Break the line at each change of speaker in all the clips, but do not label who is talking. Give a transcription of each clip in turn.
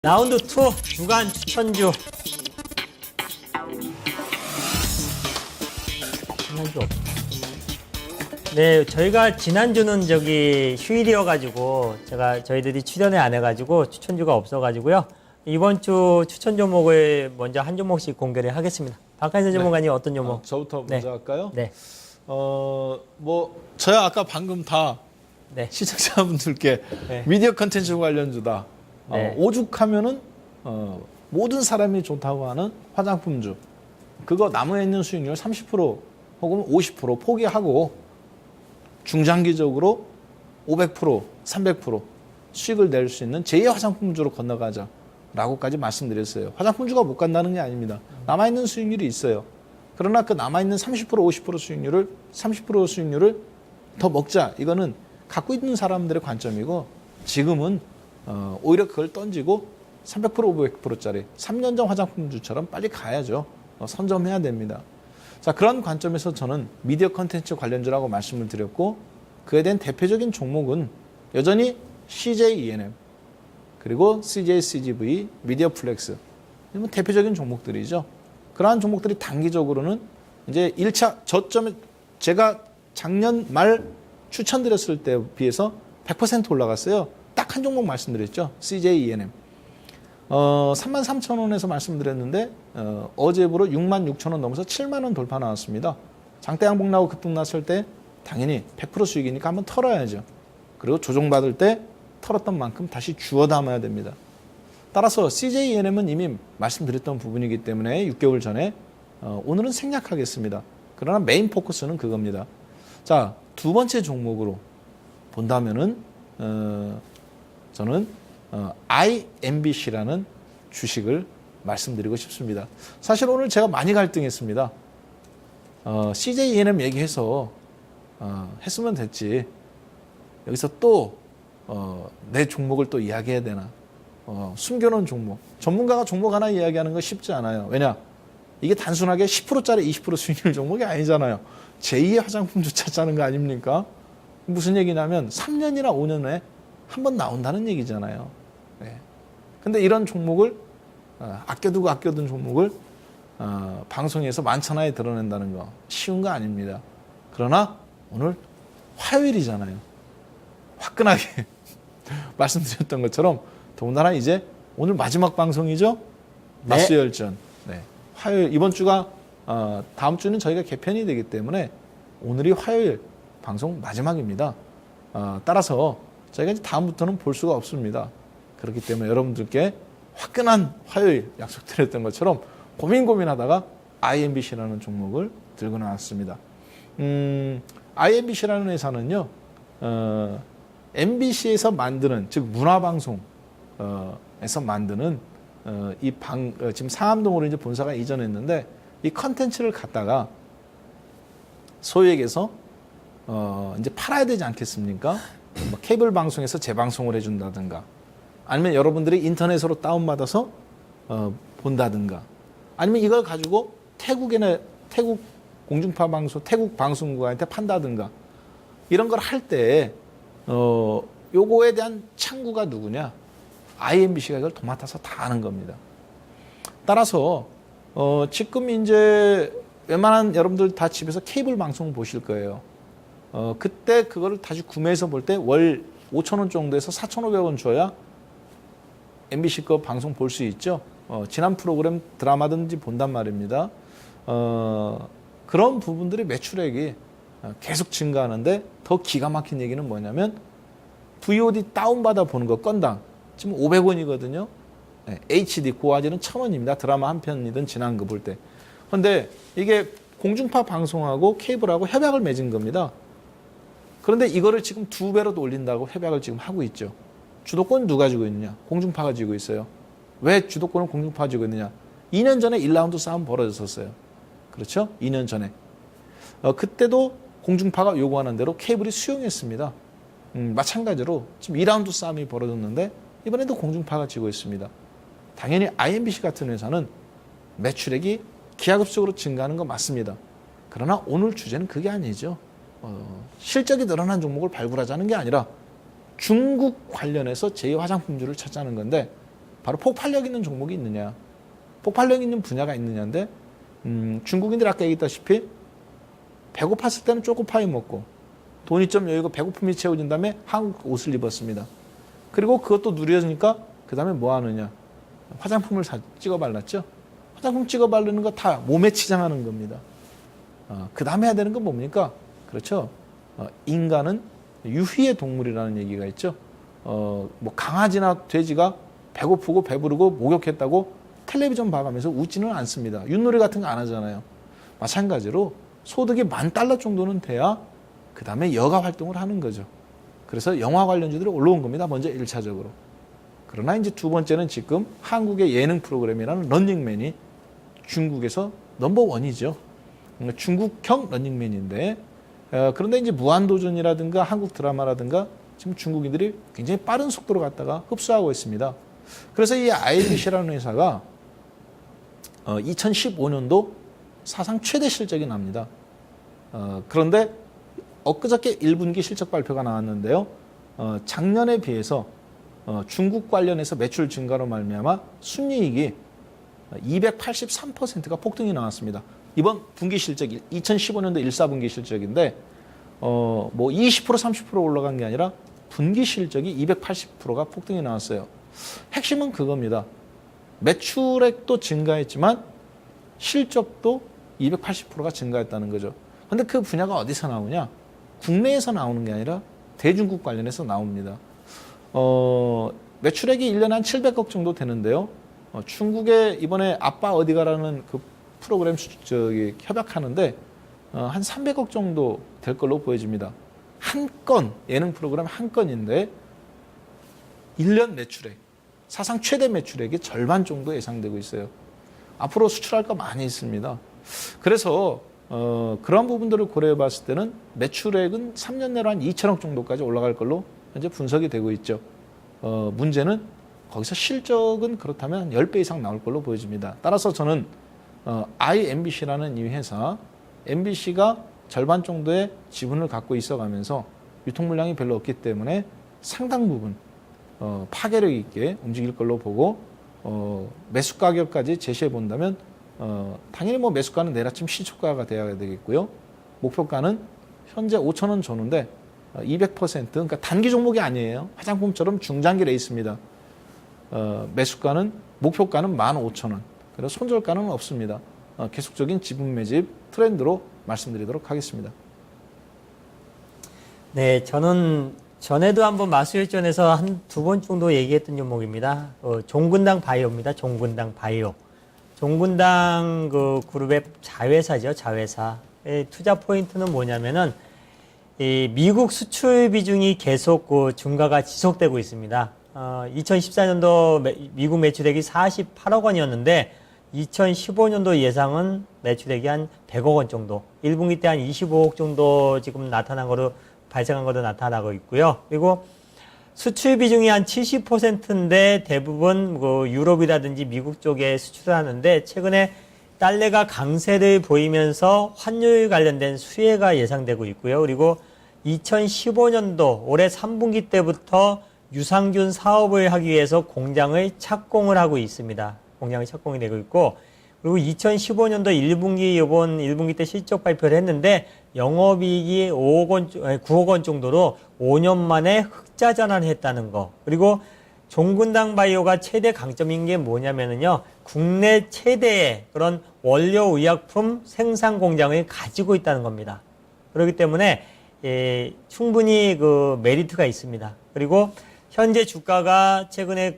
라운드 2 주간 추천주. 지난주 없. 네, 저희가 지난주는 휴일이어가지고 저희들이 출연을 안 해가지고 추천주가 없어가지고요. 이번 주 추천 종목을 먼저 한 종목씩 공개를 하겠습니다. 박한선 전문가님 어떤 종목?
저부터 먼저 할까요?
네.
저야 아까 방금 다
네.
시청자분들께
네.
미디어 컨텐츠 관련주다.
네.
오죽하면은 모든 사람이 좋다고 하는 화장품주. 그거 남아있는 수익률 30% 혹은 50% 포기하고 중장기적으로 500%, 300% 수익을 낼 수 있는 제2의 화장품주로 건너가자라고까지 말씀드렸어요. 화장품주가 못 간다는 게 아닙니다. 남아있는 수익률이 있어요. 그러나 그 남아있는 30%, 50% 수익률을 30% 수익률을 더 먹자. 이거는 갖고 있는 사람들의 관점이고 지금은 오히려 그걸 던지고 300%, 500%짜리 3년 전 화장품주처럼 빨리 가야죠. 선점해야 됩니다. 자, 그런 관점에서 저는 미디어 컨텐츠 관련주라고 말씀을 드렸고 그에 대한 대표적인 종목은 여전히 CJ ENM 그리고 CJ CGV, 미디어 플렉스 이런 대표적인 종목들이죠. 그러한 종목들이 단기적으로는 이제 1차 저점에 제가 작년 말 추천드렸을 때에 비해서 100% 올라갔어요. 딱 한 종목 말씀드렸죠. CJ ENM. 33,000원에서 말씀드렸는데 어제부로 66,000원 넘어서 7만원 돌파 나왔습니다. 장대 양봉 나고 급등났을 때 당연히 100% 수익이니까 한번 털어야죠. 그리고 조정받을 때 털었던 만큼 다시 주워 담아야 됩니다. 따라서 CJ ENM은 이미 말씀드렸던 부분이기 때문에 6개월 전에 오늘은 생략하겠습니다. 그러나 메인 포커스는 그겁니다. 자, 두 번째 종목으로 본다면은 저는 IMBC라는 주식을 말씀드리고 싶습니다. 사실 오늘 제가 많이 갈등했습니다. CJ ENM 얘기해서 했으면 됐지. 여기서 또 내 종목을 또 이야기해야 되나. 숨겨놓은 종목. 전문가가 종목 하나 이야기하는 거 쉽지 않아요. 왜냐? 이게 단순하게 10%짜리 20% 수익률 종목이 아니잖아요. 제2의 화장품주 찾자는 거 아닙니까? 무슨 얘기냐면 3년이나 5년에 한 번 나온다는 얘기잖아요. 네. 근데 이런 종목을 아껴둔 종목을 방송에서 만천하에 드러낸다는 거 쉬운 거 아닙니다. 그러나 오늘 화요일이잖아요. 화끈하게 말씀드렸던 것처럼 더군다나 이제 오늘 마지막 방송이죠.
네.
맞수열전. 네. 화요일 이번 주가 다음 주는 저희가 개편이 되기 때문에 오늘이 화요일 방송 마지막입니다. 따라서 저희가 이제 다음부터는 볼 수가 없습니다. 그렇기 때문에 여러분들께 화끈한 화요일 약속드렸던 것처럼 고민하다가 IMBC라는 종목을 들고 나왔습니다. IMBC라는 회사는요, MBC에서 만드는, 즉 문화방송에서 만드는 지금 상암동으로 이제 본사가 이전했는데 이 컨텐츠를 갖다가 소위 얘기해서 이제 팔아야 되지 않겠습니까? 뭐 케이블 방송에서 재방송을 해준다든가 아니면 여러분들이 인터넷으로 다운받아서 본다든가 아니면 이걸 가지고 태국 공중파 방송, 태국 방송국한테 판다든가 이런 걸 할 때 요거에 대한 창구가 누구냐? IMBC가 이걸 도맡아서 다 하는 겁니다. 따라서 지금 이제 웬만한 여러분들 다 집에서 케이블 방송 보실 거예요. 그때 그거를 다시 구매해서 볼 때 월 5,000원 정도에서 4,500원 줘야 MBC 거 방송 볼 수 있죠. 지난 프로그램 드라마든지 본단 말입니다. 그런 부분들이 매출액이 계속 증가하는데 더 기가 막힌 얘기는 뭐냐면 VOD 다운받아 보는 거 건당 지금 500원이거든요. 네, HD 고화질은 1,000원입니다. 드라마 한 편이든 지난 거 볼 때. 그런데 이게 공중파 방송하고 케이블하고 협약을 맺은 겁니다. 그런데 이거를 지금 2배로 올린다고 협약을 지금 하고 있죠. 주도권 누가 쥐고 있느냐? 공중파가 쥐고 있어요. 왜 주도권을 공중파가 쥐고 있느냐? 2년 전에 1라운드 싸움 벌어졌었어요. 그렇죠? 2년 전에. 그때도 공중파가 요구하는 대로 케이블이 수용했습니다. 마찬가지로 지금 2라운드 싸움이 벌어졌는데 이번에도 공중파가 쥐고 있습니다. 당연히 IMBC 같은 회사는 매출액이 기하급수적으로 증가하는 건 맞습니다. 그러나 오늘 주제는 그게 아니죠. 실적이 늘어난 종목을 발굴하자는 게 아니라 중국 관련해서 제2 화장품주를 찾자는 건데 바로 폭발력 있는 종목이 있느냐, 폭발력 있는 분야가 있느냐인데 중국인들이 아까 얘기했다시피 배고팠을 때는 초코파이 먹고 돈이 좀 여유고 배고픔이 채워진 다음에 한국 옷을 입었습니다. 그리고 그것도 누려지니까 그 다음에 뭐 하느냐, 화장품을 찍어 발랐죠. 화장품 찍어 바르는 거 다 몸에 치장하는 겁니다. 그 다음에 해야 되는 건 뭡니까? 그렇죠. 인간은 유희의 동물이라는 얘기가 있죠. 뭐 강아지나 돼지가 배고프고 배부르고 목욕했다고 텔레비전 봐가면서 웃지는 않습니다. 윷놀이 같은 거 안 하잖아요. 마찬가지로 소득이 $10,000 정도는 돼야 그 다음에 여가 활동을 하는 거죠. 그래서 영화 관련주들이 올라온 겁니다. 먼저 1차적으로. 그러나 이제 두 번째는 지금 한국의 예능 프로그램이라는 런닝맨이 중국에서 넘버원이죠. 중국형 런닝맨인데, 그런데 이제 무한도전이라든가 한국 드라마라든가 지금 중국인들이 굉장히 빠른 속도로 갖다가 흡수하고 있습니다. 그래서 이 IMBC라는 회사가 2015년도 사상 최대 실적이 납니다. 그런데 엊그저께 1분기 실적 발표가 나왔는데요. 작년에 비해서 중국 관련해서 매출 증가로 말미암아 순이익이 283%가 폭등이 나왔습니다. 이번 분기 실적 2015년도 1, 4분기 실적인데 뭐 20% 30% 올라간 게 아니라 분기 실적이 280%가 폭등이 나왔어요. 핵심은 그겁니다. 매출액도 증가했지만 실적도 280%가 증가했다는 거죠. 그런데 그 분야가 어디서 나오냐? 국내에서 나오는 게 아니라 대중국 관련해서 나옵니다. 매출액이 1년에 한 700억 정도 되는데요. 중국에 이번에 아빠 어디가라는 그 프로그램 협약하는데 한 300억 정도 될 걸로 보여집니다. 한 건, 예능 프로그램 한 건인데 1년 매출액, 사상 최대 매출액의 절반 정도 예상되고 있어요. 앞으로 수출할 거 많이 있습니다. 그래서 그런 부분들을 고려해 봤을 때는 매출액은 3년 내로 한 2천억 정도까지 올라갈 걸로 현재 분석이 되고 있죠. 문제는 거기서 실적은 그렇다면 10배 이상 나올 걸로 보여집니다. 따라서 저는 IMBC라는 이 회사, MBC가 절반 정도의 지분을 갖고 있어가면서 유통 물량이 별로 없기 때문에 상당 부분 파괴력 있게 움직일 걸로 보고 매수 가격까지 제시해 본다면 당연히 뭐 매수가는 내일 아침 시초가가 돼야 되겠고요. 목표가는 현재 5,000원 줬는데 200% 그러니까 단기 종목이 아니에요. 화장품처럼 중장기에 있습니다. 매수가는 목표가는 15,000원. 그래서 손절가는 없습니다. 계속적인 지분 매집 트렌드로 말씀드리도록 하겠습니다.
네, 저는 전에도 한번 마수혈전에서 한 2번 정도 얘기했던 종목입니다. 종근당 바이오입니다. 종근당 바이오. 종근당 그 그룹의 자회사죠. 자회사의 투자 포인트는 뭐냐면은 이 미국 수출 비중이 계속 그 증가가 지속되고 있습니다. 2014년도 미국 매출액이 48억 원이었는데 2015년도 예상은 매출액이 한 100억 원 정도, 1분기 때 한 25억 정도 지금 발생한 거로 나타나고 있고요. 그리고 수출 비중이 한 70%인데 대부분 그 유럽이라든지 미국 쪽에 수출을 하는데 최근에 달러가 강세를 보이면서 환율 관련된 수혜가 예상되고 있고요. 그리고 2015년도 올해 3분기 때부터 유산균 사업을 하기 위해서 공장을 착공을 하고 있습니다. 공장이 착공이 되고 있고, 그리고 2015년도 1분기 이번 1분기 때 실적 발표를 했는데 영업이익이 9억 원 정도로 5년 만에 흑자 전환을 했다는 거. 그리고 종근당 바이오가 최대 강점인 게 뭐냐면은요, 국내 최대의 그런 원료 의약품 생산 공장을 가지고 있다는 겁니다. 그렇기 때문에 충분히 그 메리트가 있습니다. 그리고 현재 주가가 최근에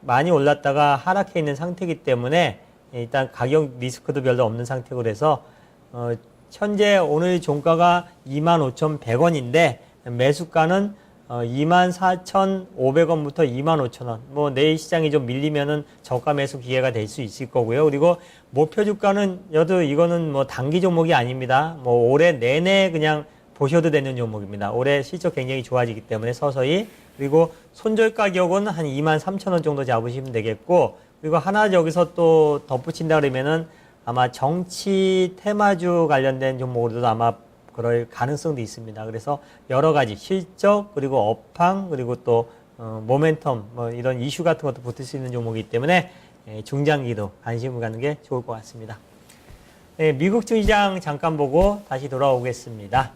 많이 올랐다가 하락해 있는 상태이기 때문에 일단 가격 리스크도 별로 없는 상태고 그래서 현재 오늘 종가가 25,100원인데 매수가는 24,500원부터 25,000원. 뭐 내일 시장이 좀 밀리면은 저가 매수 기회가 될 수 있을 거고요. 그리고 목표 주가는 이거는 뭐 단기 종목이 아닙니다. 뭐 올해 내내 그냥 보셔도 되는 종목입니다. 올해 실적 굉장히 좋아지기 때문에 서서히. 그리고 손절 가격은 한 23,000원 정도 잡으시면 되겠고, 그리고 하나 여기서 또 덧붙인다 그러면은 아마 정치 테마주 관련된 종목으로도 아마 그럴 가능성도 있습니다. 그래서 여러 가지 실적, 그리고 업황, 그리고 또 모멘텀, 뭐 이런 이슈 같은 것도 붙을 수 있는 종목이기 때문에 중장기도 관심을 갖는 게 좋을 것 같습니다. 네, 미국 주시장 잠깐 보고 다시 돌아오겠습니다.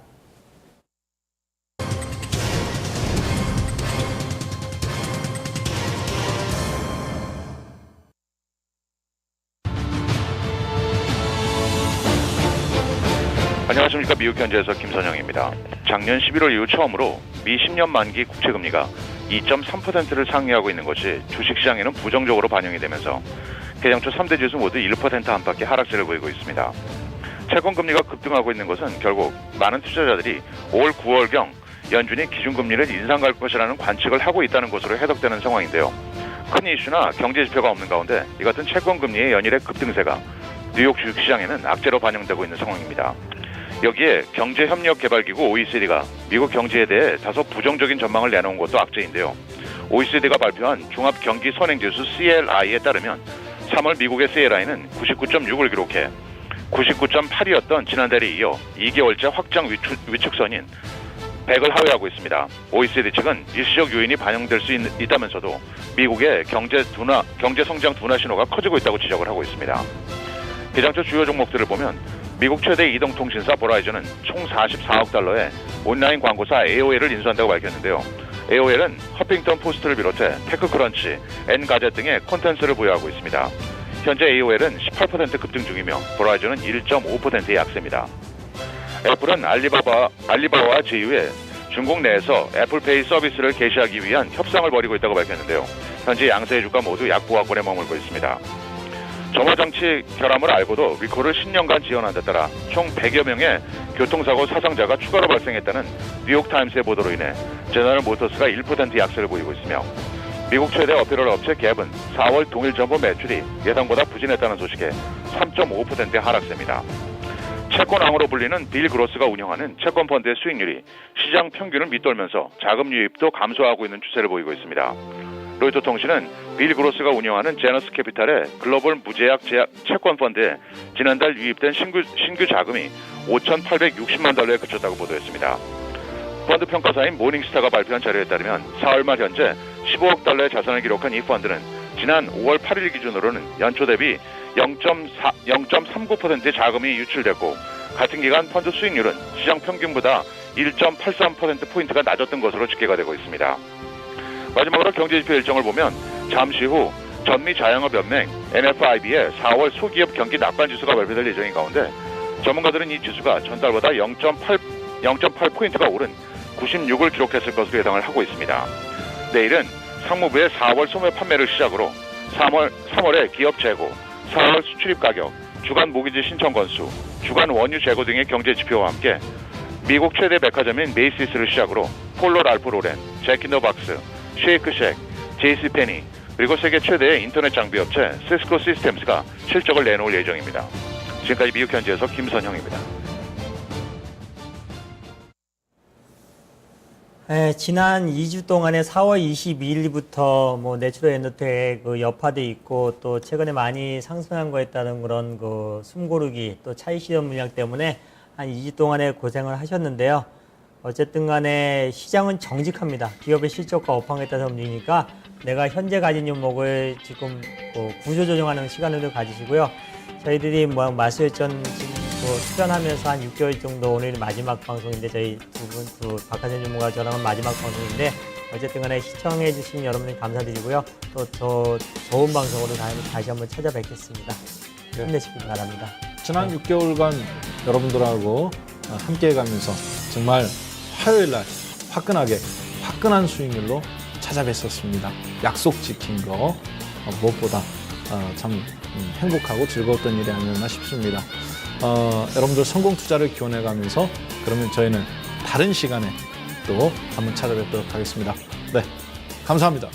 안녕하십니까. 미국 현지에서 김선영입니다. 작년 11월 이후 처음으로 미 10년 만기 국채금리가 2.3%를 상회하고 있는 것이 주식시장에는 부정적으로 반영이 되면서 개장 초 3대 지수 모두 1% 안팎의 하락세를 보이고 있습니다. 채권금리가 급등하고 있는 것은 결국 많은 투자자들이 5월, 9월경 연준이 기준금리를 인상할 것이라는 관측을 하고 있다는 것으로 해석되는 상황인데요. 큰 이슈나 경제지표가 없는 가운데 이 같은 채권금리의 연일의 급등세가 뉴욕 주식시장에는 악재로 반영되고 있는 상황입니다. 여기에 경제협력개발기구 OECD가 미국 경제에 대해 다소 부정적인 전망을 내놓은 것도 악재인데요. OECD가 발표한 종합경기선행지수 CLI에 따르면 3월 미국의 CLI는 99.6을 기록해 99.8이었던 지난달에 이어 2개월째 확장 위축선인 100을 하회하고 있습니다. OECD 측은 일시적 요인이 반영될 수 있다면서도 미국의 경제 성장 둔화 신호가 커지고 있다고 지적을 하고 있습니다. 개장초 주요 종목들을 보면 미국 최대 이동통신사 보라이즌은 총 44억 달러의 온라인 광고사 AOL을 인수한다고 밝혔는데요. AOL은 허핑턴 포스트를 비롯해 테크크런치, 엔가젯 등의 콘텐츠를 보유하고 있습니다. 현재 AOL은 18% 급등 중이며 보라이즌은 1.5%의 약세입니다. 애플은 알리바바와 제휴해 중국 내에서 애플페이 서비스를 개시하기 위한 협상을 벌이고 있다고 밝혔는데요. 현재 양세의 주가 모두 약보합권에 머물고 있습니다. 점화장치 결함을 알고도 리콜을 10년간 지원한 데 따라 총 100여 명의 교통사고 사상자가 추가로 발생했다는 뉴욕타임스의 보도로 인해 제너럴 모터스가 1% 약세를 보이고 있으며 미국 최대 어피럴 업체 갭은 4월 동일 점포 매출이 예상보다 부진했다는 소식에 3.5%의 하락세입니다. 채권왕으로 불리는 빌 그로스가 운영하는 채권펀드의 수익률이 시장 평균을 밑돌면서 자금 유입도 감소하고 있는 추세를 보이고 있습니다. 로이터 통신은 빌 그로스가 운영하는 제너스 캐피탈의 글로벌 무제약 채권펀드에 지난달 유입된 신규 자금이 5,860만 달러에 그쳤다고 보도했습니다. 펀드 평가사인 모닝스타가 발표한 자료에 따르면 4월 말 현재 15억 달러의 자산을 기록한 이 펀드는 지난 5월 8일 기준으로는 연초 대비 0.39%의 자금이 유출됐고 같은 기간 펀드 수익률은 시장 평균보다 1.83%포인트가 낮았던 것으로 집계가 되고 있습니다. 마지막으로 경제지표 일정을 보면 잠시 후 전미 자영업연맹 NFIB의 4월 소기업 경기 낙관지수가 발표될 예정인 가운데 전문가들은 이 지수가 전달보다 0.8포인트가 오른 96을 기록했을 것으로 예상을 하고 있습니다. 내일은 상무부의 4월 소매 판매를 시작으로 3월의 기업 재고, 4월 수출입 가격, 주간 모기지 신청 건수, 주간 원유 재고 등의 경제지표와 함께 미국 최대 백화점인 메이시스를 시작으로 폴로 랄프 로렌, 잭인더박스, 쉐이크쉑, 제이시페니 그리고 세계 최대의 인터넷 장비 업체 시스코 시스템스가 실적을 내놓을 예정입니다. 지금까지 미국 현지에서 김선형입니다.
네, 지난 2주 동안에 4월 22일부터 뭐 내추럴 엔더텍 그 여파도 있고 또 최근에 많이 상승한 거에 따른 그런 그 숨고르기 또 차익 실현 물량 때문에 한 2주 동안에 고생을 하셨는데요. 어쨌든 간에 시장은 정직합니다. 기업의 실적과 업황에 따라서 움직이니까 내가 현재 가진 종목을 지금 구조조정하는 시간을 가지시고요. 저희들이 뭐 마스일전 출연하면서 한 6개월 정도 오늘 마지막 방송인데 저희 두 박하선 전문가 저랑은 마지막 방송인데 어쨌든 간에 시청해 주신 여러분들 감사드리고요. 또 더 좋은 방송으로 다시 한번 찾아뵙겠습니다. 힘내시길 바랍니다.
지난 6개월간 여러분들하고 함께 가면서 정말 화요일 날 화끈한 수익률로 찾아뵀었습니다. 약속 지킨 거 무엇보다 참 행복하고 즐거웠던 일이 아니었나 싶습니다. 여러분들 성공 투자를 기원해 가면서 그러면 저희는 다른 시간에 또 한번 찾아뵙도록 하겠습니다. 네, 감사합니다.